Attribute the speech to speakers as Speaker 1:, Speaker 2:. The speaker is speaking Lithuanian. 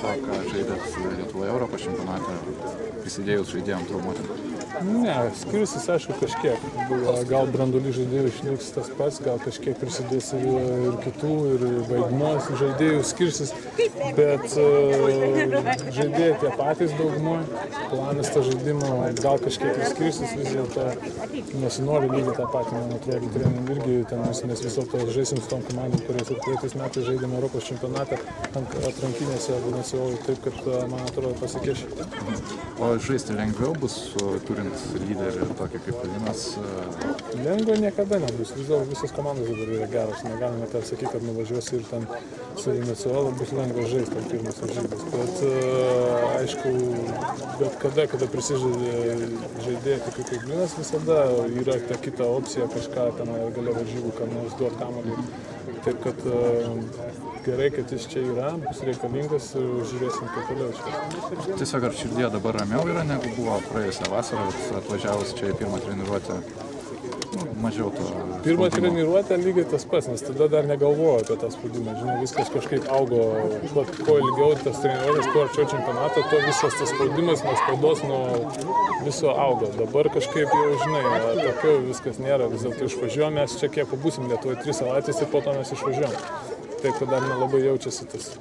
Speaker 1: to, ką žaidėt Lietuvoje Europos čempionate, prisidėjus žaidėjom traumuoti?
Speaker 2: Ne, skirsis aišku kažkiek. Gal branduolį žaidėjų išliks tas pats, gal kažkiek prisidės ir kitų, ir vaidmuos žaidėjų skirsis, bet žaidėjai tie patys daugumoj, planas to žaidimo gal kažkiek ir skirsis, vis dėlto nesinori lygiai tą patį, man atrodo, treningai irgi ten mes vis dėlto žaisim su tom komandom, kurios praeitais metais žaidėme Europos čempionate atrankinėse nacionalui, taip kad man atrodo pasikeš.
Speaker 1: O žaisti lengviau bus turint lyderį tokį kaip Linas?
Speaker 2: Lengva niekada nebus, vis dėlto visos komandos dabar yra geros, negalime ten sakyti, kad nuvažiuosi ir ten su nacionalu bus lengva žaisti tam pirmas varžybas, bet aišku, bet kada prisižaidė žaidėjai tokių kaip Linas, visada yra ta kita opcija kažką ten gale varžybų, kam nors duoti kamuolį. Taip kad gerai, kad jis čia yra, bus reikalingas ir žiūrėsim kaip toliau.
Speaker 1: Tiesiog ar širdie dabar ramiau yra, negu buvo praėjusią vasarą, atvažiavus čia į pirmą treniruotę? Mažiau to
Speaker 2: Pirmą treniruotę lygiai tas pats, nes tada dar negalvoju apie tą spaudimą. Žinai, viskas kažkaip augo, kuo ilgiau tas treniruotės, kuo arčiau čempionato, to visas tas spaudimas nuo spaudos, nuo viso augo. Dabar kažkaip jau, žinai, tokio viskas nėra, vis dėlto išvažiuojame, mes čia kiek pabūsim Lietuvoje 3 savaitės ir po to mes išvažiuojame. Taip, kad dar nelabai jaučiasi tas.